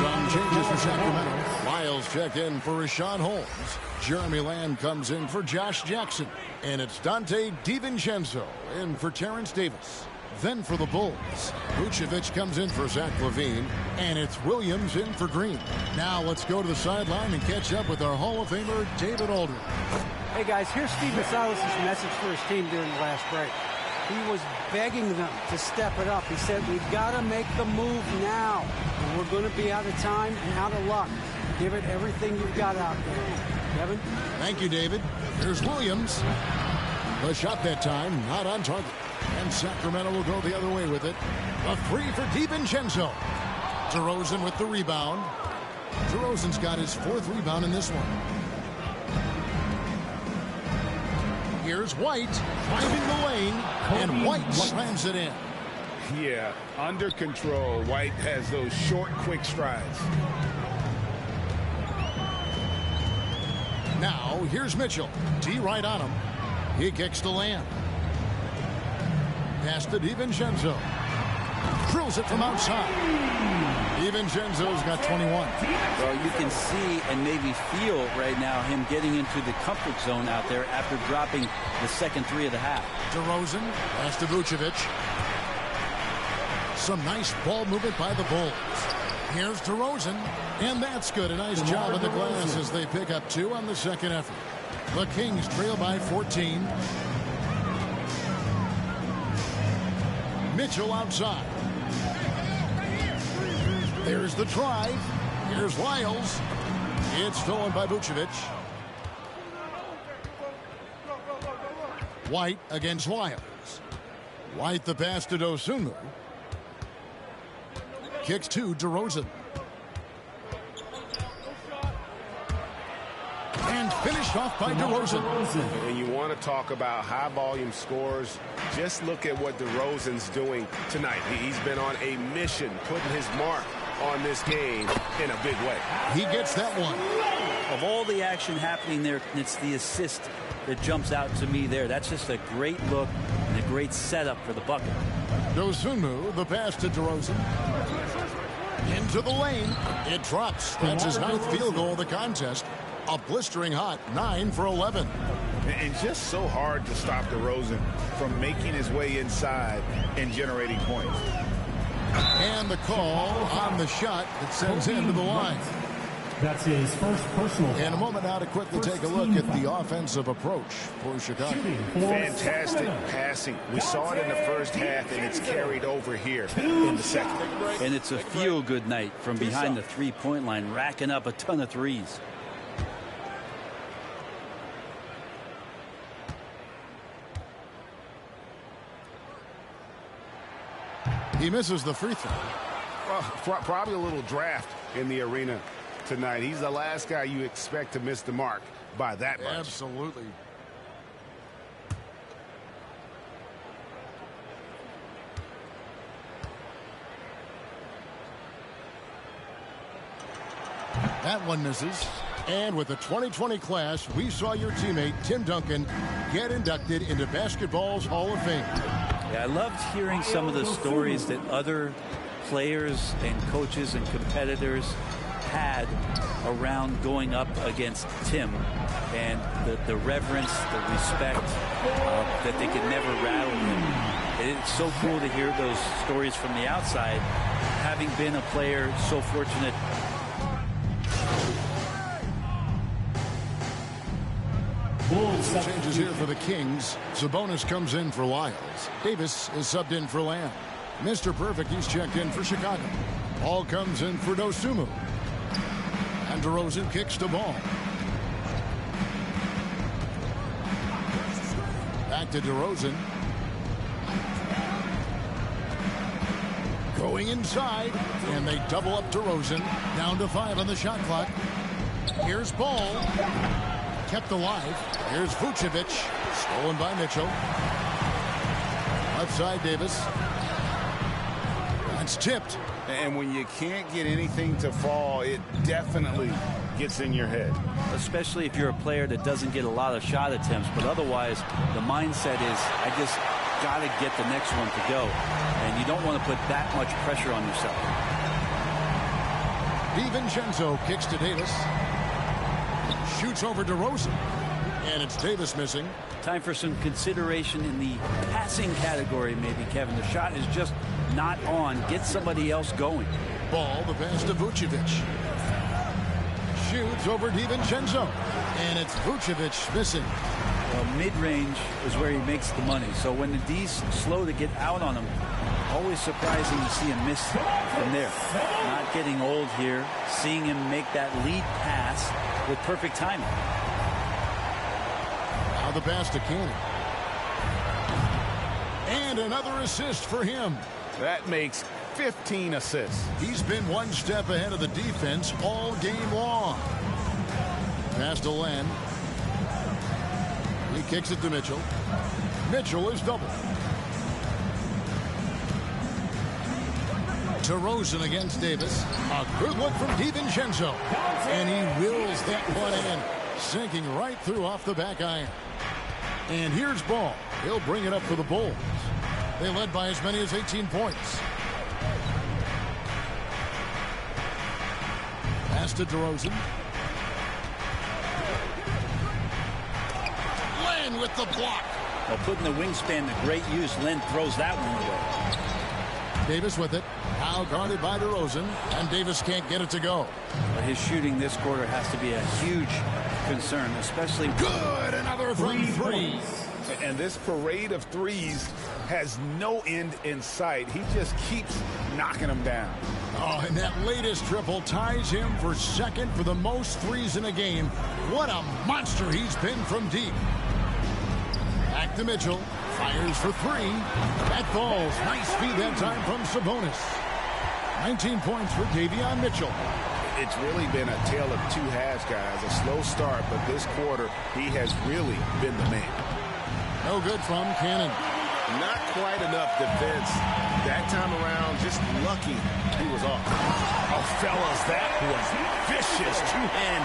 Some changes for Sacramento. Lyles checked in for Rashawn Holmes. Jeremy Lamb comes in for Josh Jackson. And it's Dante DiVincenzo in for Terrence Davis. Then for the Bulls, Vucevic comes in for Zach LaVine. And it's Williams in for Green. Now let's go to the sideline and catch up with our Hall of Famer, David Aldridge. Hey, guys, here's Stephen Silas' message for his team during the last break. He was begging them to step it up. He said, we've got to make the move now. And we're going to be out of time and out of luck. Give it everything you've got out there. Kevin? Thank you, David. Here's Williams. The shot that time, not on target. And Sacramento will go the other way with it. A three for DiVincenzo. DeRozan with the rebound. DeRozan's got his fourth rebound in this one. Here's White driving the lane, and White slams it in. Yeah, under control. White has those short, quick strides. Now, here's Mitchell. D right on him. He kicks to Lamb. Pass to DiVincenzo. Drills it from outside. DiVincenzo's got 21. Well, you can see and maybe feel right now him getting into the comfort zone out there after dropping the second three of the half. DeRozan, pass to Vucevic. Some nice ball movement by the Bulls. Here's DeRozan, and that's good. A nice job of the glass as they pick up 2 on the second effort. The Kings trail by 14. Mitchell outside. There's the drive. Here's Lyles. It's stolen by Vucevic. White against Lyles. White the pass to Dosunmu. Kicks to DeRozan. And finished off by DeRozan. And you want to talk about high-volume scores, just look at what DeRozan's doing tonight. He's been on a mission, putting his mark on this game in a big way. He gets that one. Of all the action happening there, it's the assist that jumps out to me there. That's just a great look and a great setup for the bucket. Dosunmu, the pass to DeRozan. Into the lane. It drops. That's his 9th field goal of the contest. A blistering hot 9 for 11. And just so hard to stop DeRozan from making his way inside and generating points. And the call on the shot that sends him to the line. That's his first personal. And a moment now to quickly take a look at the offensive approach for Chicago. Fantastic passing. We saw it in the first half, and it's carried over here in the second. And it's a feel-good night from behind the three-point line, racking up a ton of threes. He misses the free throw. Well, probably a little draft in the arena tonight. He's the last guy you expect to miss the mark by that much. Absolutely. That one misses. And with the 2020 class, we saw your teammate Tim Duncan get inducted into basketball's Hall of Fame. Yeah, I loved hearing some of the stories that other players and coaches and competitors had around going up against Tim, and the reverence, the respect, that they could never rattle him. It's so cool to hear those stories from the outside, having been a player so fortunate. Changes here for the Kings. Sabonis comes in for Lyles. Davis is subbed in for Lamb. Mr. Perfect, he's checked in for Chicago. Ball comes in for Dosunmu. And DeRozan kicks the ball. Back to DeRozan. Going inside, and they double up DeRozan. Down to 5 on the shot clock. Here's Ball. Kept alive. Here's Vucevic. Stolen by Mitchell. Left side, Davis. That's tipped. And when you can't get anything to fall, it definitely gets in your head. Especially if you're a player that doesn't get a lot of shot attempts, but otherwise the mindset is, I just got to get the next one to go. And you don't want to put that much pressure on yourself. DiVincenzo kicks to Davis. Shoots over DeRozan. And it's Davis missing. Time for some consideration in the passing category, maybe, Kevin. The shot is just not on. Get somebody else going. Ball, the pass to Vucevic. Shoots over DiVincenzo. And it's Vucevic missing. Well, mid-range is where he makes the money. So when the D's slow to get out on him, always surprising to see him miss from there. Not getting old here. Seeing him make that lead pass with perfect timing. Now the pass to Cannon. And another assist for him. That makes 15 assists. He's been one step ahead of the defense all game long. Pass to Len. He kicks it to Mitchell. Mitchell is doubled. DeRozan against Davis. A good look from DiVincenzo. And he wills that one in. Sinking right through off the back iron. And here's Ball. He'll bring it up for the Bulls. They led by as many as 18 points. Pass to DeRozan. Len with the block. Well, putting the wingspan to great use, Len throws that one away. Davis with it. Now guarded by DeRozan. And Davis can't get it to go. But his shooting this quarter has to be a huge concern, especially... Good! Another from three. And this parade of threes has no end in sight. He just keeps knocking them down. Oh, and that latest triple ties him for second for the most threes in a game. What a monster he's been from deep. Back to Mitchell. Fires for three. That falls. Nice feed that time from Sabonis. 19 points for Davion Mitchell. It's really been a tale of two halves, guys. A slow start, but this quarter, he has really been the man. No good from Cannon. Not quite enough defense. That time around, just lucky he was off. Oh, fellas, that was vicious two-hand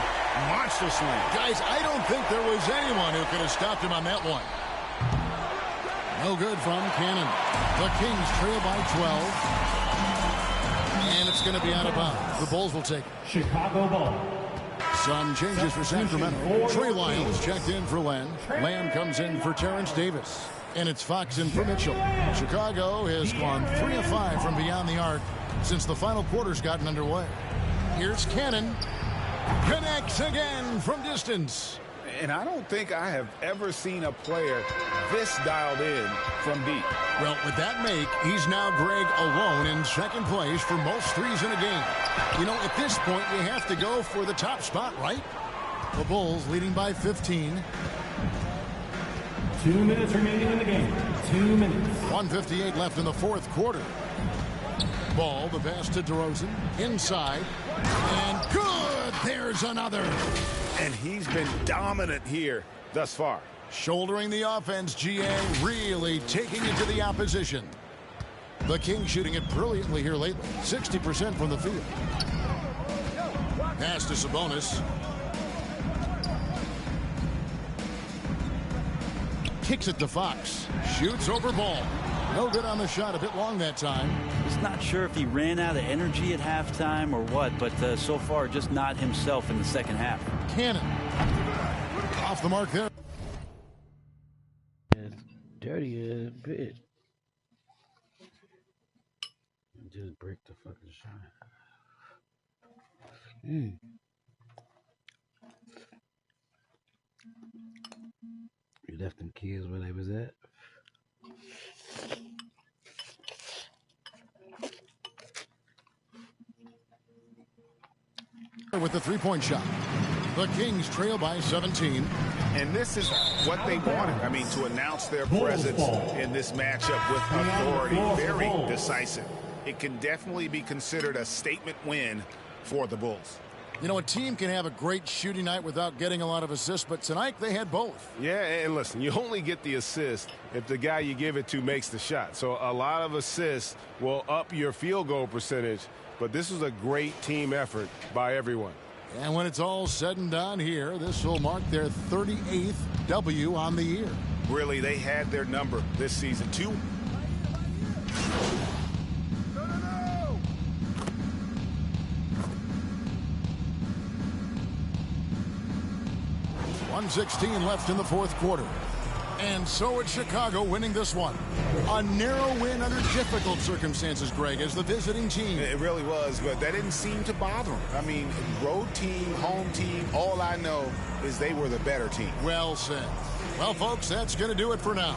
monster slam. Guys, I don't think there was anyone who could have stopped him on that one. No good from Cannon. The Kings trail by 12. And it's going to be out of bounds. The Bulls will take it. Chicago ball. Some changes for Sacramento. Trey Lyles checked in for Len. Lamb comes in for Terrence Davis. And it's Fox in for Mitchell. Chicago has gone 3 of 5 from beyond the arc since the final quarter's gotten underway. Here's Cannon. Connects again from distance. And I don't think I have ever seen a player this dialed in from deep. Well, with that make, he's now, Greg, alone in second place for most threes in a game. You know, at this point, you have to go for the top spot, right? The Bulls leading by 15. 2 minutes remaining in the game. 2 minutes. 1:58 left in the fourth quarter. Ball, the pass to DeRozan. Inside. And good! There's another. And he's been dominant here thus far. Shouldering the offense, GA really taking it to the opposition. The Kings shooting it brilliantly here lately. 60% from the field. Pass to Sabonis. Kicks it to Fox. Shoots over Ball. No good on the shot. A bit long that time. He's not sure if he ran out of energy at halftime or what, but so far just not himself in the second half. Cannon. Off the mark there. It's dirty as a bitch. Just break the fucking shot. You left them kids where they was at. With the three-point shot. The Kings trail by 17. And this is what they wanted. I mean, to announce their presence in this matchup with authority. Very decisive. It can definitely be considered a statement win for the Bulls. You know, a team can have a great shooting night without getting a lot of assists, but tonight they had both. Yeah, and listen, you only get the assist if the guy you give it to makes the shot. So a lot of assists will up your field goal percentage, but this was a great team effort by everyone. And when it's all said and done here, this will mark their 38th W on the year. Really, they had their number this season, too. 1:16 left in the fourth quarter. And so it's Chicago winning this one. A narrow win under difficult circumstances, Greg, as the visiting team. It really was, but that didn't seem to bother them. I mean, road team, home team, all I know is they were the better team. Well said. Well, folks, that's going to do it for now.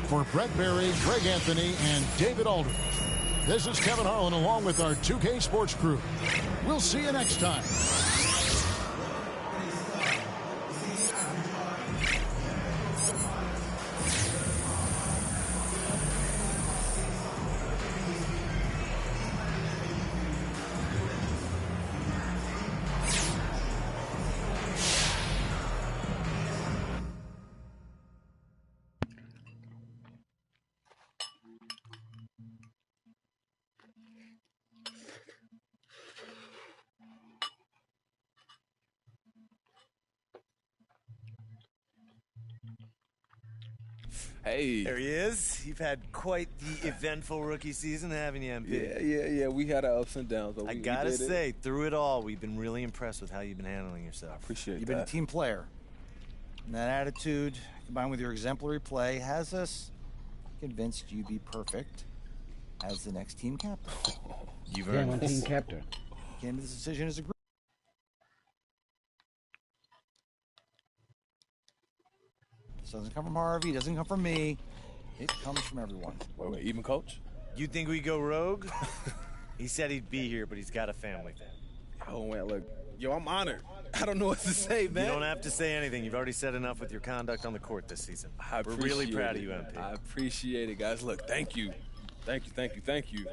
For Brett Berry, Greg Anthony, and David Aldridge, this is Kevin Harlan along with our 2K Sports crew. We'll see you next time. Hey. There he is. You've had quite the eventful rookie season, haven't you, MP? Yeah. We had our ups and downs. I gotta say, through it all, we've been really impressed with how you've been handling yourself. I appreciate that. You've been a team player. And that attitude, combined with your exemplary play, has us convinced you'd be perfect as the next team captain. You've earned one team captain. Came to this decision as a group. This doesn't come from Harvey, doesn't come from me. It comes from everyone. Wait, even coach? You think we go rogue? He said he'd be here, but he's got a family. Oh, man, look. Yo, I'm honored. I don't know what to say, man. You don't have to say anything. You've already said enough with your conduct on the court this season. We're really proud of you, MP. I appreciate it, guys. Look, thank you. Thank you.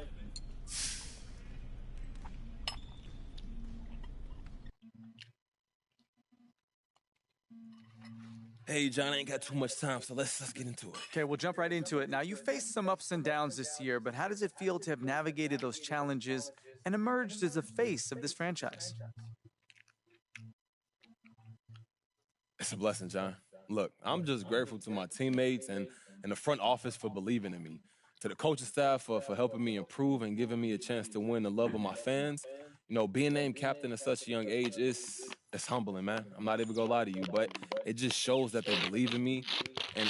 Hey, John, I ain't got too much time, so let's get into it. Okay, we'll jump right into it. Now, you faced some ups and downs this year, but how does it feel to have navigated those challenges and emerged as the face of this franchise? It's a blessing, John. Look, I'm just grateful to my teammates and the front office for believing in me, to the coaching staff for helping me improve and giving me a chance to win the love of my fans. You know, being named captain at such a young age it's humbling, man. I'm not even gonna lie to you, but it just shows that they believe in me, and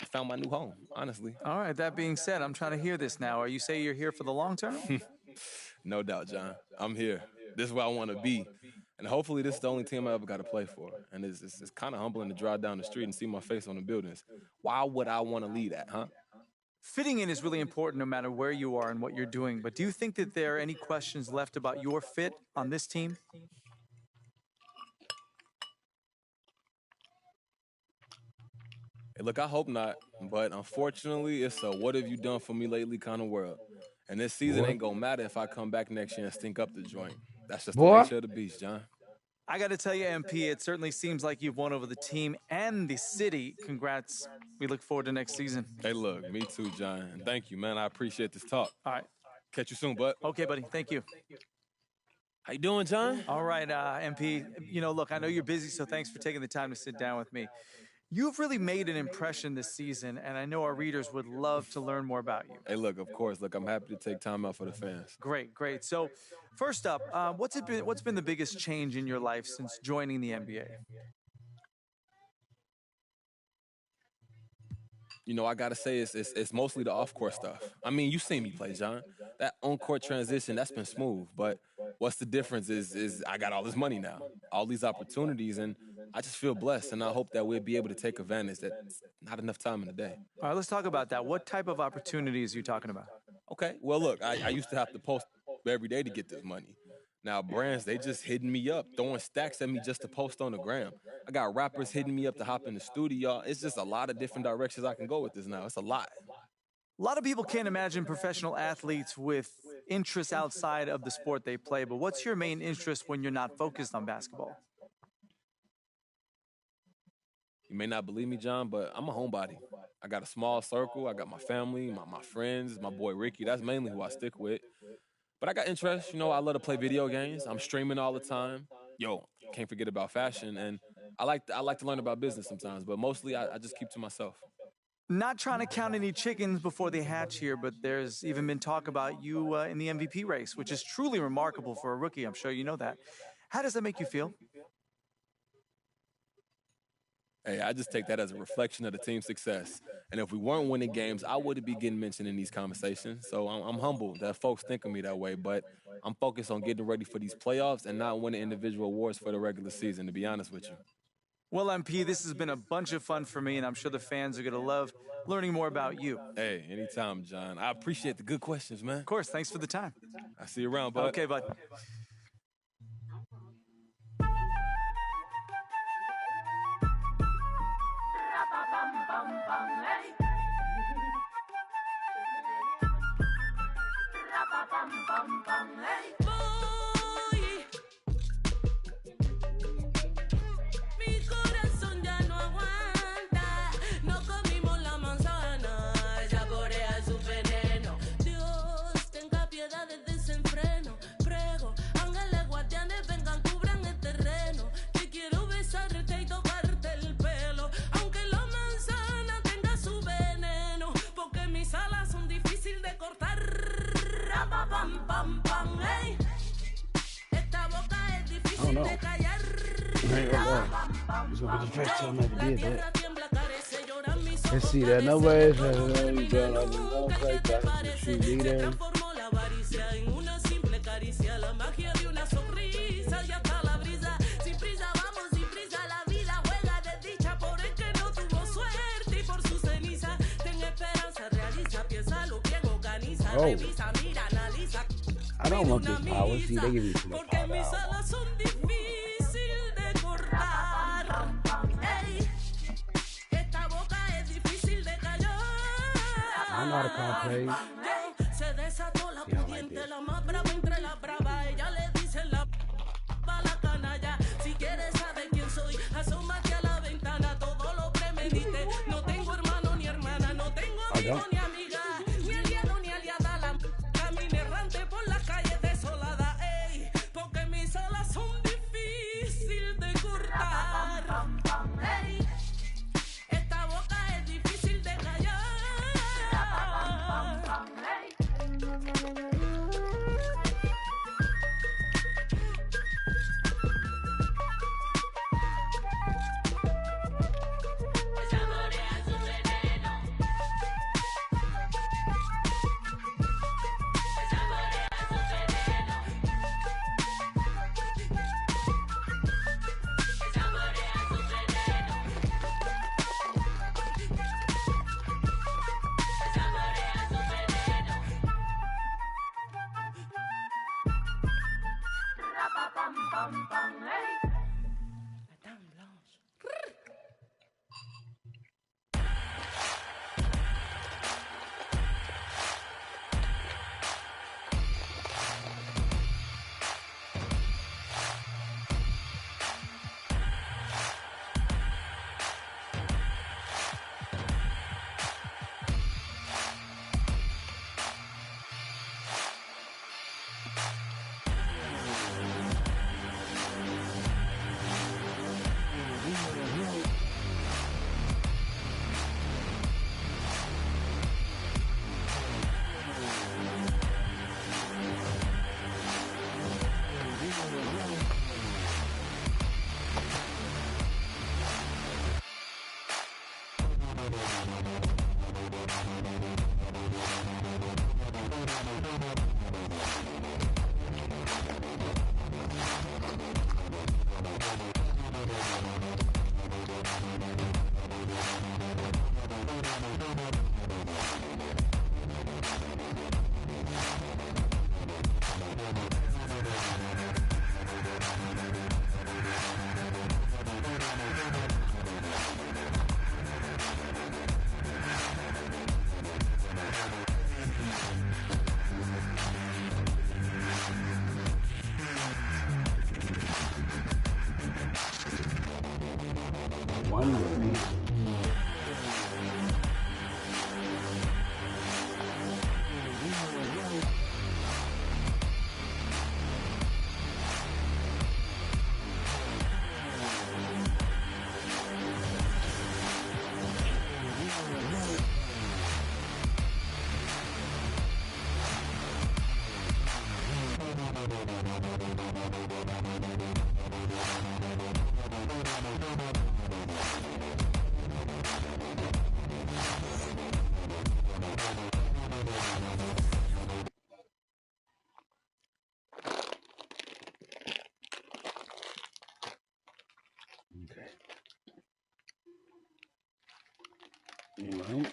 I found my new home, honestly. All right, that being said, I'm trying to hear this now. Are you saying you're here for the long term? No doubt, John. I'm here. This is where I want to be. And hopefully this is the only team I ever got to play for. And it's kind of humbling to drive down the street and see my face on the buildings. Why would I want to lead that, huh? Fitting in is really important no matter where you are and what you're doing. But do you think that there are any questions left about your fit on this team? Hey, look, I hope not. But unfortunately, it's a what have you done for me lately kind of world. And this season ain't going to matter if I come back next year and stink up the joint. That's just the nature of the beast, John. I got to tell you, MP, it certainly seems like you've won over the team and the city. Congrats. We look forward to next season. Hey, look, me too, John. And thank you, man. I appreciate this talk. All right. Catch you soon, bud. Okay, buddy. Thank you. How you doing, John? All right, MP. You know, look, I know you're busy, so thanks for taking the time to sit down with me. You've really made an impression this season, and I know our readers would love to learn more about you. Hey, look, of course. Look, I'm happy to take time out for the fans. Great, great. So, first up, what's been the biggest change in your life since joining the NBA? You know, I got to say it's mostly the off-court stuff. I mean, you seen me play, John. That on-court transition, that's been smooth. But what's the difference is I got all this money now, all these opportunities, and I just feel blessed, and I hope that we'll be able to take advantage. That's not enough time in the day. All right, let's talk about that. What type of opportunities are you talking about? Okay, well, look, I used to have to post every day to get this money. Now, brands, they just hitting me up, throwing stacks at me just to post on the gram. I got rappers hitting me up to hop in the studio. It's just a lot of different directions I can go with this now. It's a lot. A lot of people can't imagine professional athletes with interests outside of the sport they play, but what's your main interest when you're not focused on basketball? You may not believe me, John, but I'm a homebody. I got a small circle. I got my family, my friends, my boy Ricky. That's mainly who I stick with. But I got interests. You know, I love to play video games. I'm streaming all the time. Yo, can't forget about fashion. And I like to learn about business sometimes, but mostly I just keep to myself. Not trying to count any chickens before they hatch here, but there's even been talk about you in the MVP race, which is truly remarkable for a rookie. I'm sure you know that. How does that make you feel? Hey, I just take that as a reflection of the team's success. And if we weren't winning games, I wouldn't be getting mentioned in these conversations. So I'm humbled that folks think of me that way, but I'm focused on getting ready for these playoffs and not winning individual awards for the regular season, to be honest with you. Well, MP, this has been a bunch of fun for me, and I'm sure the fans are going to love learning more about you. Hey, anytime, John. I appreciate the good questions, man. Of course. Thanks for the time. I see you around, bud. Okay, bud. Let's see that. Nobody's leader. Oh. I don't want this power. See, they give you too much power. I know how to call plays. I don't. Right.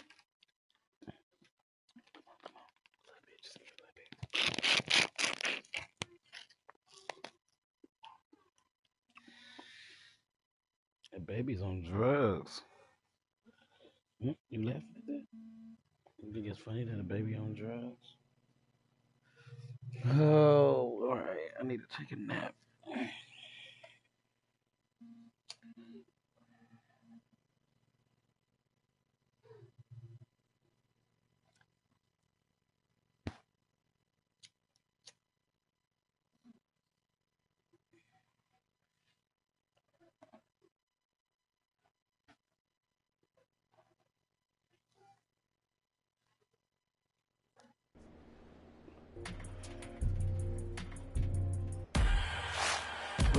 That baby's on drugs. You laughing at that? You think it's funny that a baby on drugs? Oh, all right. I need to take a nap.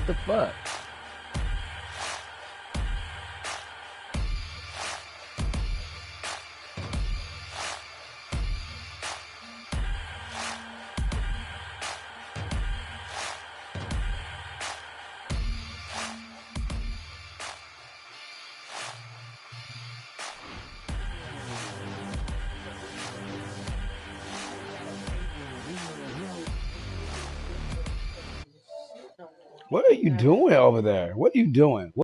What the fuck? What are you doing over there? What are you doing?